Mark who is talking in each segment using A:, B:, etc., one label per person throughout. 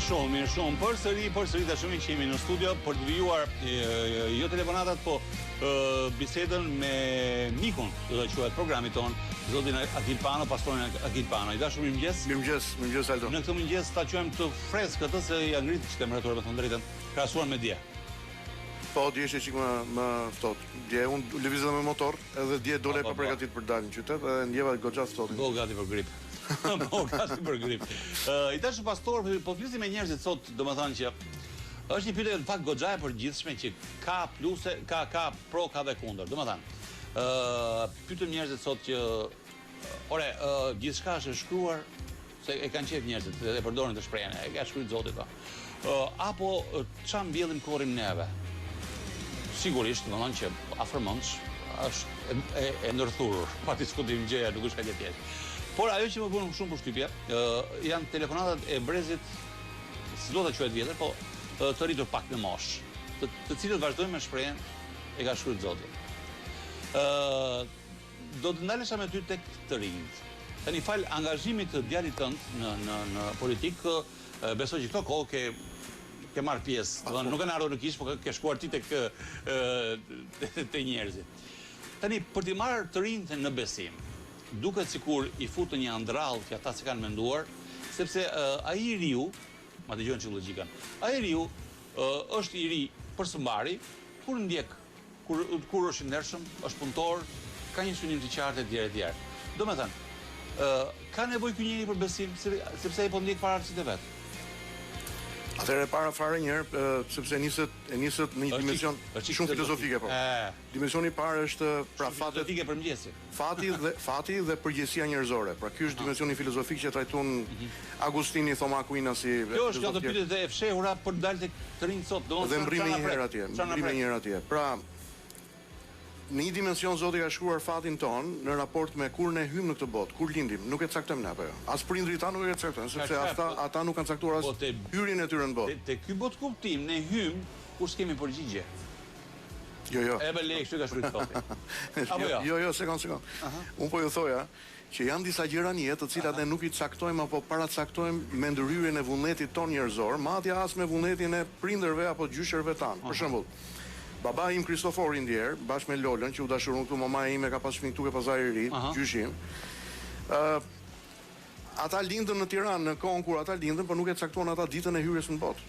A: shumë. Përsëri tashmë që jemi në studio për të vijuar jo telefonatat, po bisedën me mikun, do të quhet programit ton, zotin Akil Pano, pastorin Akil Pano. I dashur
B: mirëmëngjes Aldo.
A: Në këtë mëngjes ta quajmë të freskë këtë se ja ngrit temperaturën, me thënë drejtën, krahasuar me dje.
B: Po, dje ishte çik më ftohtë. Dje unë lëvizja me motor, edhe dje dole pa përgatit për dalë në qytet, edhe ndjeva goxha ftohtë.
A: Po gati për grip. I dashur pastor, po flisim me njerëzit sot, domethënë që është një pyetje në fakt goxha e përgjithshme që ka pluse, ka pro, ka dhe kundër. Domethënë, pyetëm njerëzit sot që gjithçka është e shkruar, se e kanë qejf njerëzit, dhe përdorin të shprehjen, e ka shkruar Zoti pa. Apo çfarë mbjellim korrim neve? Sigurisht, domethënë që afërmendsh është e ndërthurur, pa diskutim gjëja, nuk është kaq e thjeshtë. Por ajo që më bën shumë përshtypje, janë telefonatat e brezit, si do ta quhet vjetër, po të rritur pak në moshë, të cilët vazhdojnë me shprehjen e ka shkruar Zoti. Do të ndalesha me ty tek të rinjt. Tani fal angazhimit të djalit tënd në politikë, besoj që këto kohë ke marrë pjesë. Domethënë nuk kanë ardhur në kish, por ke shkuar ti tek te njerëzit. Tani për të marrë të rinjt në besim, duket sikur i futën një andrrall që ata se kanë menduar, sepse ai i riu, ma dëgjojnë që logjikën, ai i riu është i ri për së mbari, kur ndjek, kur është i ndershëm, është punëtor, ka një synim të qartë etj. Domethënë, ka nevojë ky njeri për besim, sepse ai po ndjek paraqitjet e vet.
B: Atëherë para fare një herë, sepse nisët në një dimension shumë filozofike, po. Dimensioni i parë është pra
A: filozofike për mëngjesin.
B: Fati dhe përgjegjësia njerëzore. Pra ky është dimensioni filozofik që trajton Agustini, Thomas Aquinas si.
A: Kjo është ato pyetjet e fshehura për të dalë tek të rinj sot,
B: dhe mbrimi një herë atje. Pra në një dimension Zoti ka shkruar fatin ton në raport me kur ne hym në këtë botë, kur lindim, nuk e caktojmë ne apo jo. As prindrit tanë nuk e caktojnë, sepse ata nuk kanë caktuar as hyrjen e tyre në botë.
A: Te ky botë kuptim ne hym kur s'kemi përgjigje.
B: Jo.
A: E bëj kështu ka shkruar Zoti. Apo jo?
B: Jo, sekond. Unë po ju thoja që janë disa gjëra në jetë të cilat ne nuk i caktojmë apo paracaktojmë me ndërhyrjen e vullnetit ton njerëzor, madje as me vullnetin e prindërve apo gjyshërve tan. Për shembull, baba im Kristofori ndjer, bashkë me Lolën, që u dashuroi këtu, mama ime ka pas fëmijë këtu ke Pazari i Ri, gjyshim. Ata lindën në Tiranë në kohën kur ata lindën, por nuk e caktuan ata ditën e hyrjes në botë.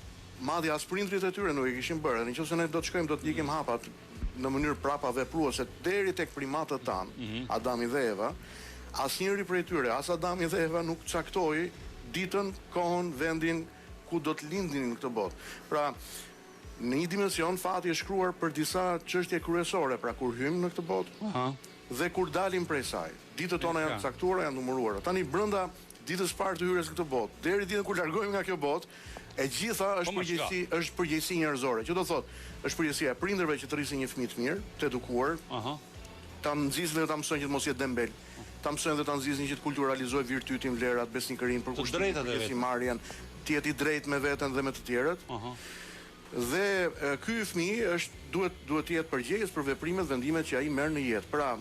B: Madje as prindrit e tyre nuk e kishin bërë. Nëse ne do të shkojmë, do të ikim hapat në mënyrë prapa vepruese deri tek primatët tan, Adami dhe Eva, asnjëri prej tyre, as Adami dhe Eva nuk caktoi ditën, kohën, vendin ku do të lindnin në këtë botë. Pra, në një dimension fati është shkruar për disa çështje kryesore, pra kur hym në këtë botë dhe kur dalim prej saj. Ditët tona janë caktuara, janë numëruara. Tani brenda ditës parë të hyrjes në këtë botë, deri ditën kur largohemi nga kjo botë, e gjitha është përgjegjësi njerëzore. Që do thotë, është përgjegjësia e prindërve që të rrisin një fëmijë të mirë, të edukuar, ta nxjisnin dhe ta mësojnë që të mos jetë dembel, ta mësojnë dhe ta nxjisnin që të kulturalizojë virtytin, vlerat, besnikërinë, përkushtimin, të jetë i drejtë me veten dhe me të tjerët. Dhe ky fëmijë duhet të jetë përgjegjës për veprimet, vendimet që ai merr në jetë. Pra,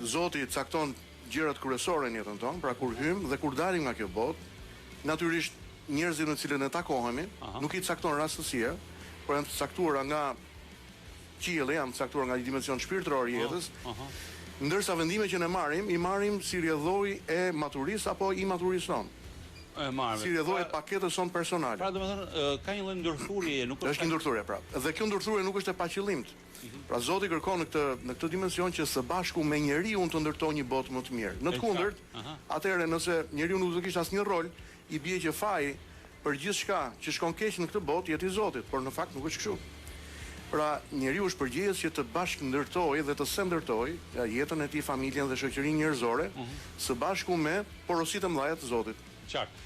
B: Zoti cakton gjërat kryesore në jetën tonë, pra kur hym dhe kur dalim nga kjo botë, natyrisht njerëzit me të cilët ne takohemi, nuk i cakton rastësia, por janë të caktuara nga qielli, janë të caktuara nga një dimension shpirtëror i jetës. Ndërsa vendimet që ne i marrim si rrjedhoi e maturisë apo i maturisë tonë. Si rrjedhoi paketës son personale.
A: Pra domethënë ka një lloj ndërthurje, nuk
B: është një ndërthurje pra. Dhe kjo ndërthurje nuk është e paqëllimt. Pra Zoti kërkon në këtë dimension që së bashku me njeriu të ndërtojë një botë më të mirë. Në të kundërt, atëherë nëse njeriu nuk do të kishte asnjë rol, i bie që faji për gjithçka që shkon keq në këtë botë jetë i Zotit, por në fakt nuk është kështu. Pra njeriu është përgjegjës që të bashkë ndërtojë dhe të së ndërtojë jetën e tij, familjen dhe shoqërinë njerëzore, së bashku me porositë e mëdha të Zotit.
A: Qartë.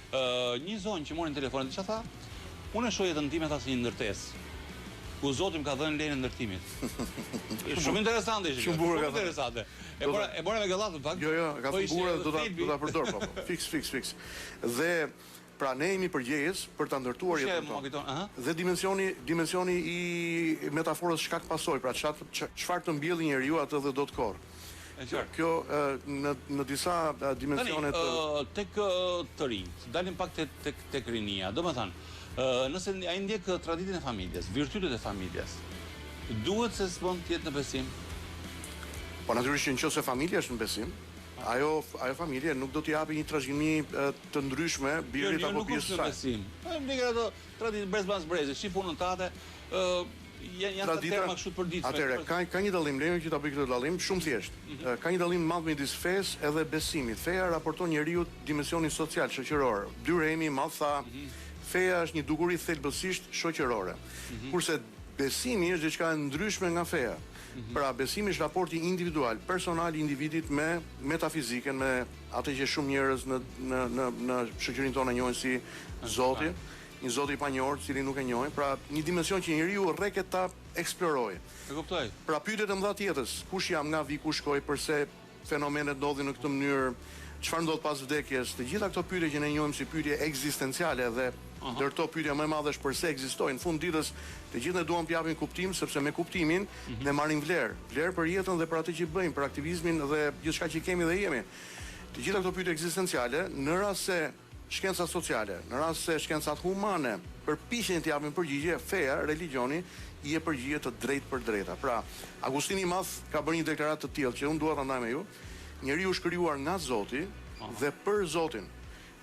A: Një zonë që morin telefonin, çfarë tha? Unë e shoh jetën time tha si një ndërtesë, ku Zoti më ka dhënë lejen e ndërtimit. Shumë interesante ishte. Shumë interesante. E bora me gallat në fakt.
B: Jo, ka thënë do ta përdor po. Fiks. Dhe pra ne jemi përgjegjës për ta ndërtuar jetën tonë. Dhe dimensioni i metaforës shkak pasojë, pra çfarë të mbjellë njeriu atë dhe do të korr. Kjo në disa dimensione
A: tek të rinjt, dalim pak tek rinia. Domethënë, Nëse ai ndjek traditën e familjes, virtytet e familjes, duhet se s'bën të jetë në besim?
B: Po natyrisht që nëse familja është në besim, ajo familje nuk do t'i japi një trashëgimi të ndryshme birit apo pjesës së saj.
A: Ndjek ato traditë brez brezi, shi punën tate, janë të terma kështu të përditshme.
B: Atëherë, ka një dallim, lejmë që ta bëj këtë dallim shumë thjesht. Ka një dallim madh midis fesë edhe besimit. Feja raporton njeriu dimensionin social, shoqëror. Dyremi i madh tha, feja është një dukuri thelbësisht shoqërore. Kurse besimi është diçka e ndryshme nga feja. Pra besimi është raporti individual, personal i individit me metafizikën, me atë që shumë njerëz në shoqërinë tonë njohin si Zoti, një Zot i panjohur, cili nuk e njohin, pra një dimension që njeriu rreket ta eksplorojë.
A: E kuptoj.
B: Pra pyetjet e mëdha të jetës, kush jam, nga vi, ku shkoj, përse fenomenet ndodhin në këtë mënyrë, çfarë ndodh pas vdekjes, të gjitha këto pyetje që ne njohim si pyetje ekzistenciale dhe ndërto pyetja më e madhe është përse ekzistojnë. Në fund ditës, të gjithë ne duam të japim kuptim, sepse me kuptimin ne marrim vlerë për jetën dhe për atë që bëjmë, për aktivizmin dhe gjithçka që kemi dhe jemi. Të gjitha këto pyetje ekzistenciale, në rast se shkencat sociale, në rast se shkencat humane përpiqen të japin përgjigje, feja, religioni i jep përgjigje të drejtë për drejta. Pra, Agustini i Madh ka bërë një deklaratë të tillë që unë dua ta ndaj me ju. Njeriu është krijuar nga Zoti dhe për Zotin.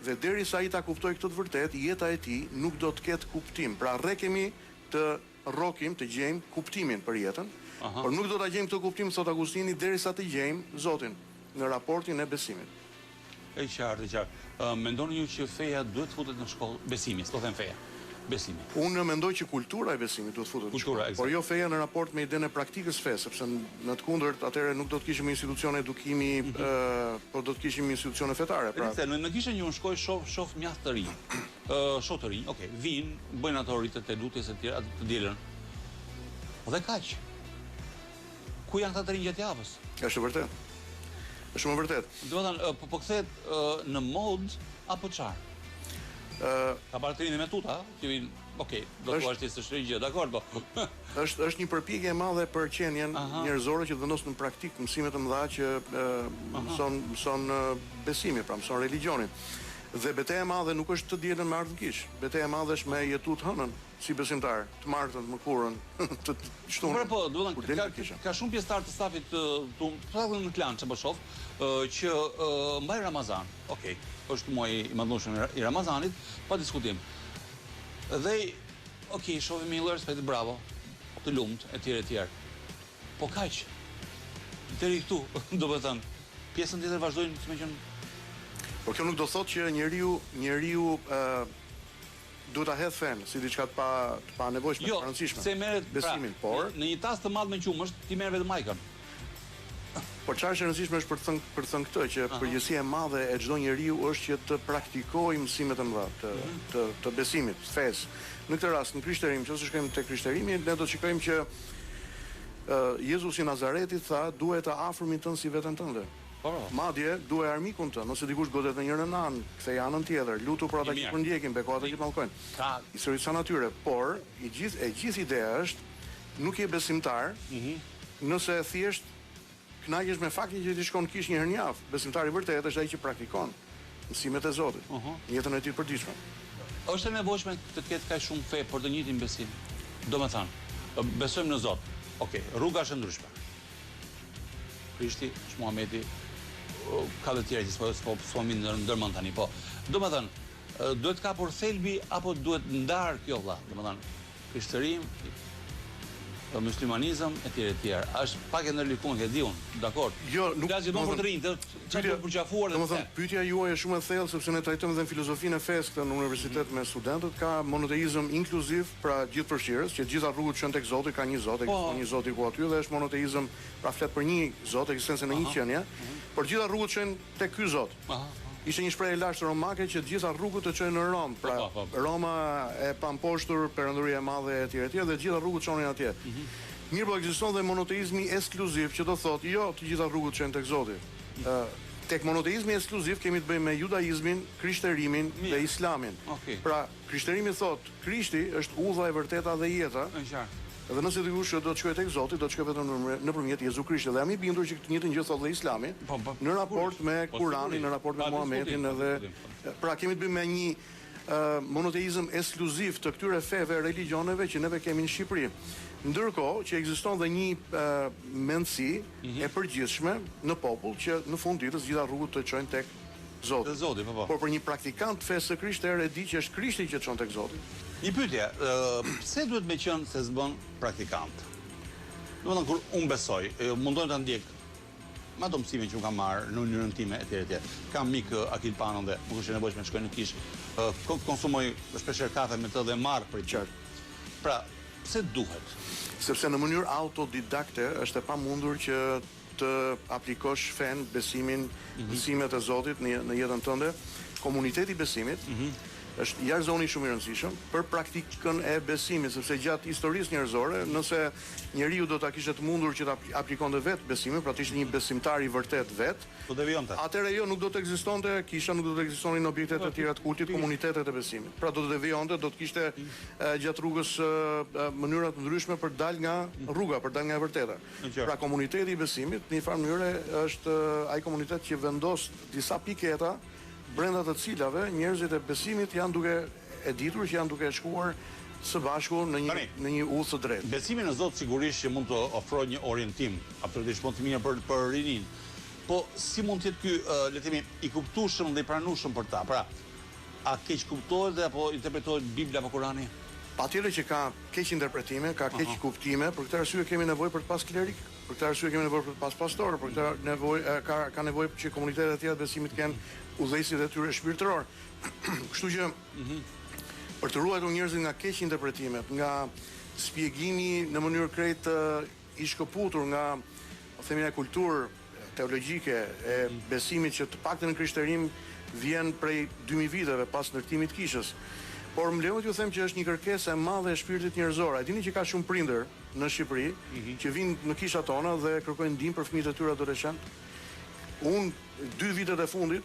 B: Dhe derisa ai ta kuptoj këtë të vërtet, jeta e tij nuk do të ketë kuptim. Pra rrekemi të rrokim, të gjejmë kuptimin për jetën, por nuk do ta gjejmë këtë kuptim, thot Agustini, derisa të gjejmë Zotin në raportin e besimit.
A: E qartë. Mendoni ju që feja duhet futet në shkollë? Besimi, s'do them feja. Besimi.
B: Unë mendoj që kultura e besimit duhet futet në shkollë, por jo feja në raport me idenë e praktikës fesë, sepse në të kundërt atëherë nuk do të kishim institucione edukimi, por do të kishim institucione fetare. Pra,
A: në kishën një unë shkoj shoh mjaft të rinj. Shoh të rinj, okay, vinë, bëjnë ato rritet e lutjes e tjera, të dielën. Dhe kaq. Ku janë ata të rinj gjatë javës?
B: Është vërtet. Është shumë vërtet.
A: Do të thënë, po kthehet në mod apo çfarë? Ka parë të rinë me tuta, që vinë, okay, do të thuash ti s'është gjë, dakor, po.
B: Është një përpjekje e madhe për qenien njerëzore që të vendosin në praktik mësime të mëdha që mëson besimi, pra mëson religionin. Dhe betejë e madhe nuk është të dielën me ardhmë kish. Betejë e madhe është me jetu të hënën si besimtar, të martën, të mërkurën, të shtunën.
A: Po, do të thënë, ka shumë pjesëtar të stafit të në klan që po shoh, që mbaj Ramazan. Okej, është muaji i madhëshëm i Ramazanit, pa diskutim. Dhe okej, shohim Miller, spet bravo, të lumt, etj. Po kaq. Deri këtu, do të thënë, pjesën tjetër vazhdojnë të më qenë.
B: Por kjo nuk do thotë që njeriu duhet ta hedh fen si diçka të pa nevojshme, të rëndësishme.
A: Se merret
B: besimin, por
A: në një tas të madh me qumësht, ti merr vetëm majkën.
B: Por çfarë është e rëndësishme është për të thënë këtë që përgjegjësia e madhe e çdo njeriu është që të praktikojë mësimet e mëdha të besimit, të fesë. Në këtë rast, në krishterim, nëse shkojmë te krishterimi, ne do të shikojmë që Jezusi i Nazaretit tha, duhet të afërmin tënd si veten tënde. Madje duaj armikun të, nëse dikush godet në njërin anë, kthej anën tjetër, lutu për ata që përndjekin, beko ata që mallkojnë. Historisë natyre, por e gjithë ideja është nuk je besimtar nëse thjesht kënaqesh me faktin që ti shkon kish një herë në javë. Besimtari i vërtetë është ai që praktikon mësimet e Zotit në jetën e tij të përditshme.
A: Është e nevojshme të ketë kaq shumë fe për të njëjtin besim. Domethënë, besojmë në Zot. Okej, rruga është ndryshme. Krishti, Muhamedi, ka dhe tjerë që s'po mi ndërmend tani, po. Domethënë, duhet kapur thelbi apo duhet ndar kjo vëlla? Domethënë, krishterim, muslimanizëm etj. Është pak e ndërlikuar, e di unë, dakor.
B: Jo, nuk
A: ka gjithmonë për të rinj, çfarë të përqafuar dhe
B: domethënë pyetja juaj është shumë e thellë sepse ne trajtojmë edhe në filozofinë e fesë këtë në universitet me studentët, ka monoteizëm inkluziv, pra gjithëpërfshirës, që gjitha rrugët çojnë tek Zoti, ka një Zot, ekziston një Zot i ku aty dhe është monoteizëm, pra flet për një Zot, ekzistencën e një qenie, por gjitha rrugët çojnë tek ky Zot. Ishte një shprehje lashtë romake që gjitha rrugët të çojnë në Rom, pra Roma e pamposhtur, perandoria e madhe etj. Dhe gjitha rrugët çonin atje. Mirë, po ekziston dhe monoteizmi ekskluziv, që do thotë jo të gjitha rrugët çojnë tek Zoti. Tek monoteizmi ekskluziv kemi të bëjmë me judaizmin, krishterimin dhe islamin. Pra, krishterimi thotë, Krishti është udha e vërteta dhe jeta. Dhe nëse dikush do të shkojë tek Zoti, do të shkojë vetëm nëpërmjet Jezu Krishtit. Dhe jam i bindur që këtë njëjtën gjë thotë dhe Islami, në raport me Kuranin, në raport me Muhamedit, edhe pra kemi të bëjmë me një monoteizëm ekskluziv të këtyre feve religioneve që neve kemi në Shqipëri. Ndërkohë që ekziston dhe një mendësi e përgjithshme në popull që në fund ditës gjitha rrugët të çojnë tek Zoti. Por për një praktikant të fesë së Krishtit e di që është Krishti që çon tek Zoti.
A: Një pyetje, pse duhet me qenë se s'bën praktikant? Domethënë kur unë besoj, mundojnë ta ndjek ma do mësime që unë kam marrë në mënyrën time, etj. Kam mik Akil Panon dhe nuk është e nevojshme të shkoj në kish. Konsumoj shpeshherë kafe me të dhe marr për qartë. Pra, pse duhet?
B: Sepse në mënyrë autodidakte është e pamundur që të aplikosh fen, besimin, besimet e Zotit në jetën tënde. Komuniteti i besimit është jashtëzoni shumë i rëndësishëm për praktikën e besimit, sepse gjatë historisë njerëzore, nëse njeriu do ta kishte të mundur që ta aplikonte vetë besimin, pra të ishte një besimtar i vërtet vetë,
A: do devijonte.
B: Atëherë jo nuk do të ekzistonte kisha, nuk do të ekzistonin objektet e tjera të kultit, komunitetet e besimit. Pra do të devijonte, do të kishte gjatë rrugës mënyra të ndryshme për dal nga rruga, për dal nga e vërteta. Pra komuniteti i besimit në një farë mënyrë është ai komunitet që vendos disa piketa brenda të cilave njerëzit e besimit janë duke e ditur që janë duke shkuar së bashku në një udhë të drejtë.
A: Besimi në Zot sigurisht që mund të ofrojë një orientim, absolutisht mund të mirë për rinin. Po si mund të jetë ky, le të themi, i kuptueshëm dhe i pranueshëm për ta? Pra, a keq kuptohet apo interpretohet Bibla apo Kurani?
B: Patjetër që ka keq interpretime, ka keq kuptime, për këtë arsye kemi nevojë për të pas klerik, për këtë arsye kemi nevojë për të pas pastor, për këtë nevojë ka nevojë që komunitetet e tjera të besimit kenë udhëheqësit e tyre shpirtëror. Kështu që për të ruajtur njerëzit nga keq interpretimet, nga shpjegimi në mënyrë krejt i shkëputur nga themin e kulturë teologjike e besimit që të paktën në krishterim vjen prej 2000 viteve pas ndërtimit të kishës. Por më lejo t'ju them që është një kërkesë e madhe e shpirtit njerëzor. A dini që ka shumë prindër në Shqipëri që vinë në kishat tona dhe kërkojnë ndihmë për fëmijët e tyre adoleshent? Unë 2 vitet e fundit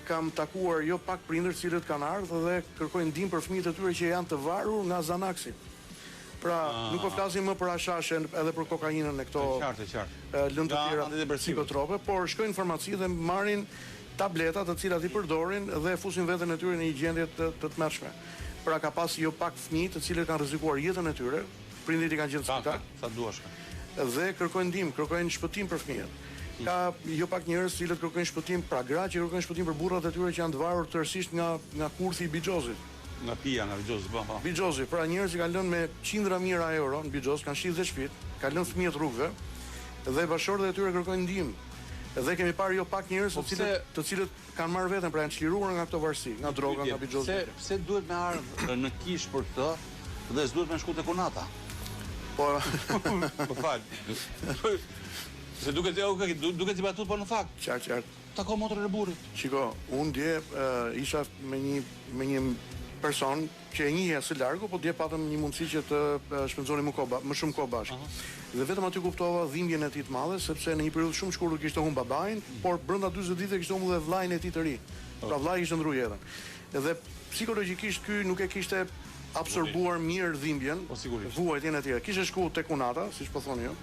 B: kam takuar jo pak prindër të cilët kanë ardhur dhe kërkojnë ndihmë për fëmijët e tyre që janë të varur nga Xanaxi. Pra, nuk po flasim më për hashashen edhe për kokainën e këto lëndë të tjera psikotrope, por shkojnë në farmaci dhe marrin tableta të cilat i përdorin dhe fusin veten e tyre në një gjendje të tmerrshme. Pra ka pas jo pak fëmijë të cilët kanë rrezikuar jetën e tyre, prindërit i kanë gjetur spital.
A: Sa duash.
B: Dhe kërkojnë ndihmë, kërkojnë shpëtim për fëmijët. Ka jo pak njerëz të cilët kërkojnë shpëtim, pra gra që kërkojnë shpëtim për burrat e tyre që janë të varur tërësisht nga kurthi i Bixhozit.
A: Nga pija, nga Bixhozi, po.
B: Bixhozi, pra njerëz që kanë lënë me qindra mijëra euro në Bixhoz, kanë shit dhe shtëpit, kanë lënë fëmijët rrugëve dhe bashkëshortët e tyre kërkojnë ndihmë. Dhe kemi parë jo pak njerëz të cilët kanë marrë veten, pra janë çliruar nga këto varësi, nga droga, nga Bixhozi.
A: Pse duhet me ardhur në kish për këtë dhe s'duhet me shku te Konata?
B: Po,
A: po fal. Se duket si batut, po në fakt.
B: Qartë.
A: Tako motrën e burrit.
B: Shiko, unë dje isha me një person që e njihja së largu, po dje patëm një mundësi që të shpenzonim më shumë kohë bashkë. Dhe vetëm aty kuptova dhimbjen e tij të madhe, sepse në një periudhë shumë shkurtër kishte humbur babain, por brenda 40 ditëve kishte humbur dhe vllain e tij të ri. Pra vllai kishte ndruar jetën. Dhe psikologjikisht ky nuk e kishte absorbuar mirë dhimbjen, vuajtjen e tij. Kishte shkuar tek Kunata, siç po thoni ju,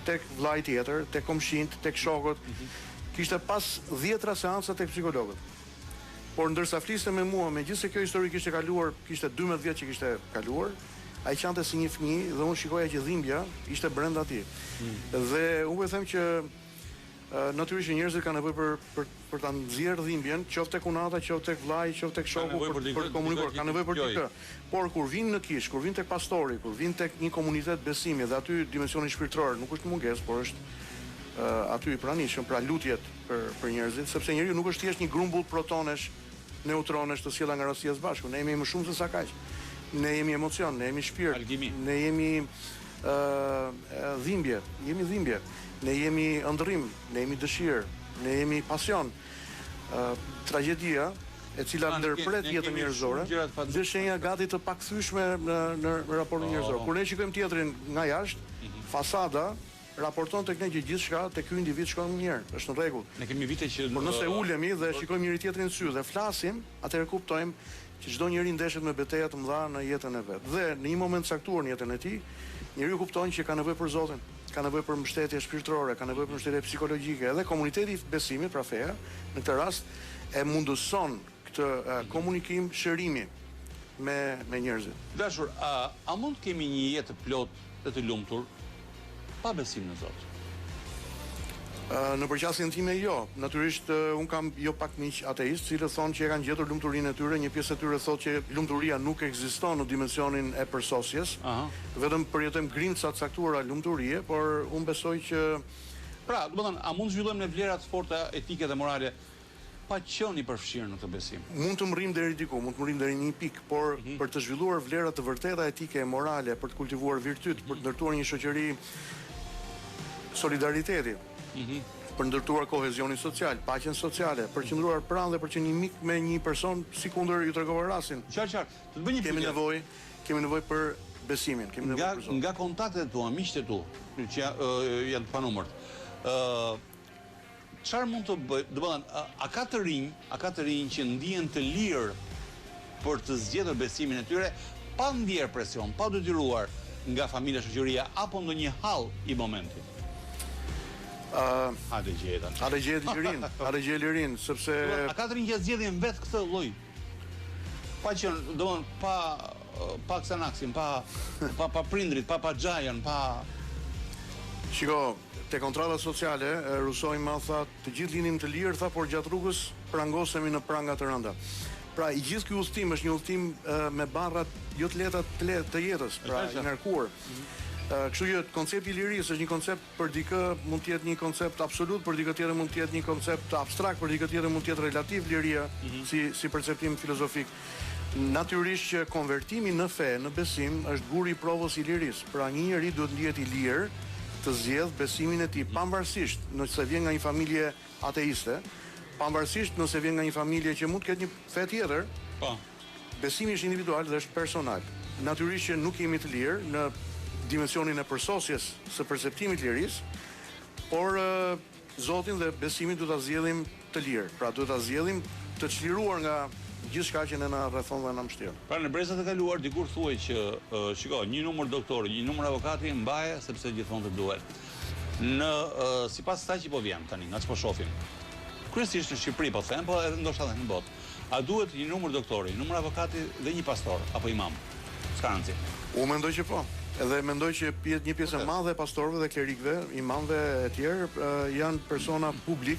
B: tek vllai tjetër, tek komshinjt, tek shokët. Kishte pas 10 seanca tek psikologët. Por ndërsa fliste me mua, megjithëse kjo histori kishte kaluar, kishte 12 vjet që kishte kaluar, ai qante si një fëmijë dhe unë shikoja që dhimbja ishte brenda tij. Dhe unë po them që natyrisht njerëzit kanë nevojë për ta nxjerrë dhimbjen, qoftë tek Kunata, qoftë tek vllai, qoftë tek shoku për të komunikuar, kanë nevojë për këtë. Por kur vinë në kish, kur vinë tek pastori, kur vinë tek një komunitet besimi dhe aty dimensioni shpirtëror nuk është mungesë, por është aty i pranishëm, pra lutjet për njerëzit, sepse njeriu nuk është thjesht një grumbull protonesh, neutronesh të sjellë nga rastësia së bashku. Ne jemi më shumë se sa kaq. Ne jemi emocion, ne jemi shpirt, ne jemi dhimbje, ne jemi ëndrrim, ne jemi dëshirë, ne jemi pasion. Tragjedia e cila ndërpret jetën njerëzore, dhe shenja gati të pakthyeshme në raportin njerëzor. Kur ne shikojmë teatrin nga jashtë, fasada raporton tek ne që gjithçka tek ky individ shkon mirë, është në rregull.
A: Ne kemi vite që
B: por nëse ulemi dhe shikojmë njëri tjetrin në sy dhe flasim, atëherë kuptojmë që çdo njeri ndeshet me betejë të mëdha në jetën e vet. Dhe në një moment caktuar në jetën e tij, njeriu kupton që ka nevojë për Zotin, ka nevojë për mbështetje shpirtërore, ka nevojë për mbështetje psikologjike, edhe komuniteti i besimit, pra feja, në këtë rast e mundëson këtë komunikim, shërimi. me njerëzit.
A: Dashur, a mund kemi një jetë të plot dhe të lumtur pa besim në Zot?
B: Në përqasjen time jo. Natyrisht un kam jo pak miq ateist, cilët thonë që e kanë gjetur lumturinë e tyre, një pjesë e tyre thotë që lumturia nuk ekziston në dimensionin e përsosjes. Vetëm përjetojmë grimca të caktuara lumturie, por un besoj që
A: pra, domethënë, a mund zhvillojmë ne vlera të forta etike dhe morale pa qenë i përfshirë në këtë besim?
B: Mund të mrrim deri diku, mund të mrrim deri në një pikë, por për të zhvilluar vlera të vërteta etike e morale, për të kultivuar virtyt, për të ndërtuar një shoqëri solidariteti, për ndërtuar kohezionin social, paqen sociale, për qëndruar pranë dhe për që një mik me një person sikundër ju tregova rastin.
A: Qartë. Të bëj një pyetje.
B: Kemi nevojë për besimin, kemi nevojë për Zotin.
A: Nga kontaktet tua, miqtë tu, që janë të panumërt. Çfarë mund të bëj? Domethënë, a ka të rinj që ndihen të lirë për të zgjedhur besimin e tyre pa ndier presion, pa detyruar nga familja, shoqëria apo ndonjë hall i momentit? A të gjetë
B: lirin, sepse
A: a ka të rinj që zgjedhin vetë këtë lloj? Pa qenë, domethënë, pa Xanaxin, pa prindrit, pa xhajën, pa
B: Shiko, te kontrata sociale, Rousseau ma tha, të gjithë linim të lirë, tha, por gjatë rrugës prangosemi në pranga të rënda. Pra, i gjithë ky udhtim është një udhtim me barrat jo të lehta të jetës, pra i ngarkuar. Kështu që koncepti i lirisë është një koncept për dikë mund të jetë një koncept absolut, për dikë tjetër mund të jetë një koncept abstrakt, për dikë tjetër mund të jetë relativ liria si perceptim filozofik. Natyrisht që konvertimi në fe, në besim, është guri i provës i lirisë. Pra një njeri duhet ndihet i lirë të zgjedh besimin e tij, pavarësisht nëse vjen nga një familje ateiste, pavarësisht nëse vjen nga një familje që mund të ketë një fe tjetër. Besimi është individual dhe është personal. Natyrisht që nuk jemi të lirë në dimensionin e përsosjes së perceptimit të lirisë, por Zotin dhe besimin duhet ta zgjedhim të lirë. Pra duhet ta zgjedhim të çliruar nga gjithçka që ne na rrethon dhe na mbështet.
A: Pra në brezat e kaluar dikur thuaj që shiko, një numër doktori, një numër avokati mbaje sepse gjithmonë të duhet. Sipas asaj që po vjen tani, nga ç'po shohim. Kryesisht në Shqipëri po them, po edhe ndoshta edhe në botë. A duhet një numër doktori, një numër avokati dhe një pastor apo imam? S'ka rëndësi.
B: Unë mendoj që po. Edhe mendoj që një pjesë e madhe e pastorëve dhe klerikëve, imamëve e tjerë janë persona publik,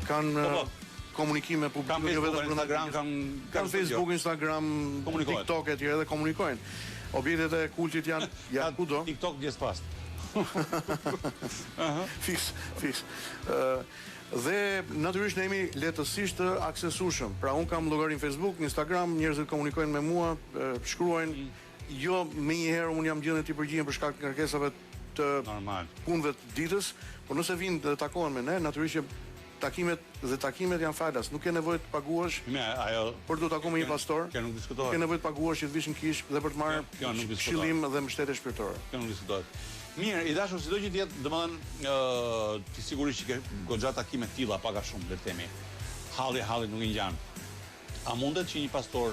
B: kanë komunikime publike, jo vetëm në
A: Instagram,
B: kanë Facebook, Instagram, TikTok e tjerë dhe komunikojnë. Objektet e kultit janë kudo.
A: TikTok djes pas.
B: Fiks. Dhe natyrisht ne jemi lehtësisht të aksesueshëm. Pra un kam llogarin Facebook, Instagram, njerëzit komunikojnë me mua, shkruajnë. Jo më njëherë un jam gjendë të përgjigjem për shkak të kërkesave të punëve të ditës, por nëse vinë të takohen me ne, natyrisht që takimet janë falas, nuk ke nevojë të paguash. Për të takuar me një pastor, ke nevojë të paguash që të vish në kish dhe për të marrë këshillim dhe mbështetje shpirtërore.
A: Kjo nuk diskutohet. Mirë, i dashur, sido që të jetë, domethënë, ti sigurisht që ke goxha takime të tilla pak a shumë, le të themi. Halli nuk i ngjan. A mundet që një pastor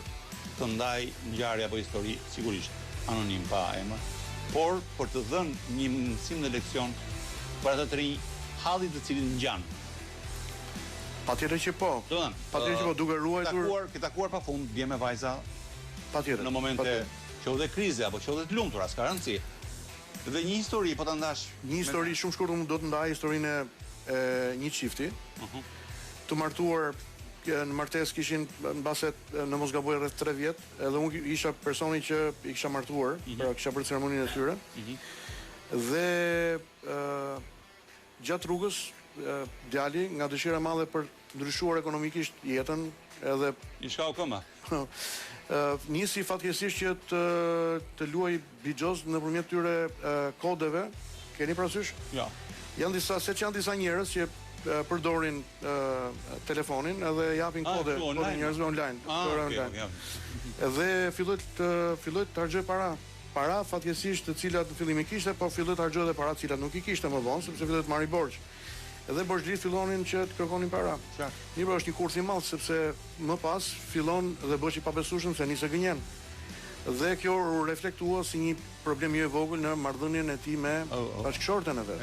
A: të ndaj ngjarje apo histori, sigurisht anonim pa emër, por për të dhënë një mësim dhe leksion për ata të rinj, hallit të cilin ngjan.
B: Patjetër që po. Patjetër që po, duke ruajtur.
A: Ke takuar pafund dje me vajza.
B: Patjetër.
A: Në momente që dhe krize apo që dhe të lumtura, s'ka rëndësi. Dhe një histori po ta ndash.
B: Një histori shumë shkurtër do të ndaj historinë e një çifti. Të martuar në martesë kishin mbase në mos gaboj rreth 3 vjet, edhe unë isha personi që i kisha martuar, pra kisha bërë ceremoninë e tyre. Dhe gjatë rrugës djali nga dëshira e madhe për të ndryshuar ekonomikisht jetën edhe
A: i shkau këmbë.
B: Nisi fatkeqësisht që të luaj bixhoz nëpërmjet tyre kodeve. Keni parasysh?
A: Jo.
B: Janë disa njerëz që përdorin telefonin edhe japin kode njerëzve online. Edhe filloi të harxhoj para fatkeqësisht të cilat në fillim i kishte, po filloi të harxhoj edhe para të cilat nuk i kishte më vonë, sepse filloi të marrë borxh. Edhe borxhlit fillonin që të kërkonin para. Mirë, është një kurth i madh sepse më pas fillon dhe bëhet i pabesueshëm se nisë gënjen. Dhe kjo u reflektua si një problem jo i vogël në marrëdhënien e tij me bashkëshorten e vet.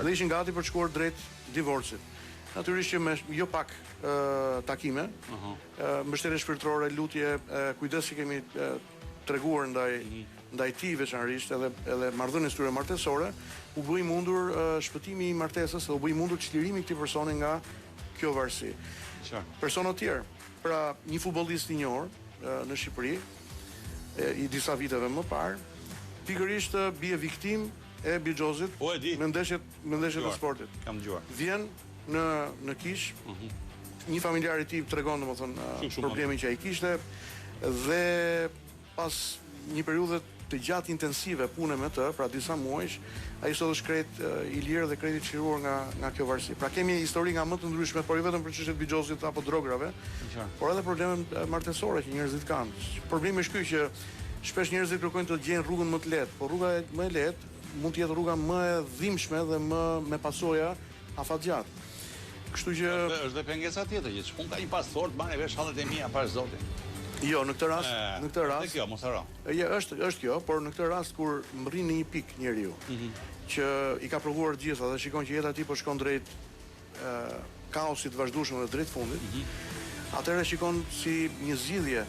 B: Dhe ishin gati për të shkuar drejt divorcit. natyrisht që me jo pak takime, mbështetje shpirtërore, lutje, kujdes që kemi treguar ndaj tij veçanërisht edhe marrëdhënies tyre martesore, u bë i mundur shpëtimi i martesës dhe u bë i mundur çlirimi i këtij personi nga kjo varësi. Persona të tjerë, pra një futbollist i njohur në Shqipëri, i disa viteve më parë, pikërisht bie viktim e Bixhozit me ndeshjet e sportit.
A: Kam dëgjuar.
B: Vjen në kish, një familjar i tij tregon domethënë problemin që ai kishte dhe pas një periudhe të gjatë intensive pune me të, pra disa muajsh, ai sot është krejt i lirë dhe krejt i çliruar nga kjo varësi. Pra kemi histori nga më të ndryshme, por jo vetëm për çështjet e Bixhozit apo drograve, por edhe probleme martesore që njerëzit kanë. Problemi është ky që shpesh njerëzit kërkojnë të gjejnë rrugën më të lehtë, por rruga më e lehtë mund të jetë rruga më e dhimbshme dhe më me pasoja afatgjatë. Kështu që
A: është dhe pengesa tjetër, që ç'pun ka një pastor të marrë vesh hallet e mia pas Zotit.
B: Jo, në këtë rast,
A: Dhe kjo, mos haro.
B: Është kjo, por në këtë rast kur rrin në një pikë njeriu që i ka provuar gjitha dhe shikon që jeta e tij po shkon drejt kaosit vazhdueshëm dhe drejt fundit, atëherë shikon si një zgjidhje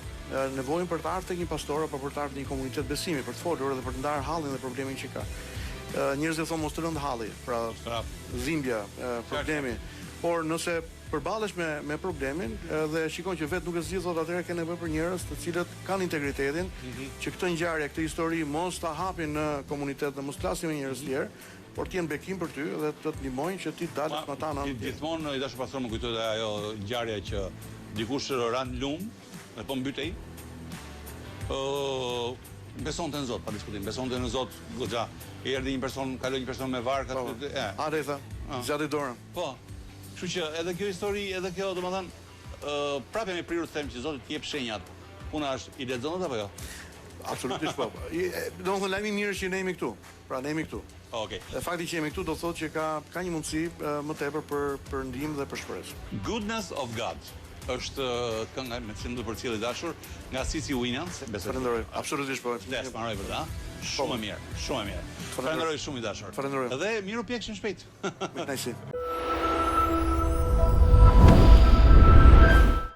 B: nevojën për të ardhur tek një pastor apo për të ardhur në një komunitet besimi, për të folur dhe për të ndarë hallin dhe problemin që ka. Njerëzit thonë mos të rënd halli, pra dhimbja, problemi. Por nëse përballesh me problemin dhe shikon që vetë nuk e zgjidh, atëherë ke nevojë për njerëz të cilët kanë integritetin, që këtë ngjarje, këtë histori mos ta hapin në komunitet dhe mos flasin me njerëz të tjerë, por të jenë bekim për ty dhe të të ndihmojnë që ti dalësh me ata në anë.
A: Gjithmonë i dashur pastor më kujtohet ajo ngjarja që dikush ran lum dhe po mbytej. Besonte në Zot, pa diskutim. Besonte në Zot goxha. Erdhi një person, kaloi një person me vark aty.
B: Atë tha, zgjati dorën.
A: Po. Kështu që edhe kjo histori, edhe kjo domethënë prapë me prirur të them që Zoti të jep shenjat. Puna është i lexon apo jo?
B: Absolutisht po. Domethënë lajmi i mirë është që ne jemi këtu. Pra ne jemi këtu.
A: Okej.
B: Dhe fakti që jemi këtu do thotë që ka një mundësi më tepër për ndihmë dhe për shpresë.
A: Goodness of God është kënga me cilën do përcjell i dashur nga Cici Winans, besoj.
B: Falenderoj. Absolutisht po.
A: Des, mbaroj për ta. Shumë e mirë, shumë e mirë. Falenderoj shumë i dashur.
B: Falenderoj.
A: Dhe miru pjekshim shpejt.
B: Me kënaqësi.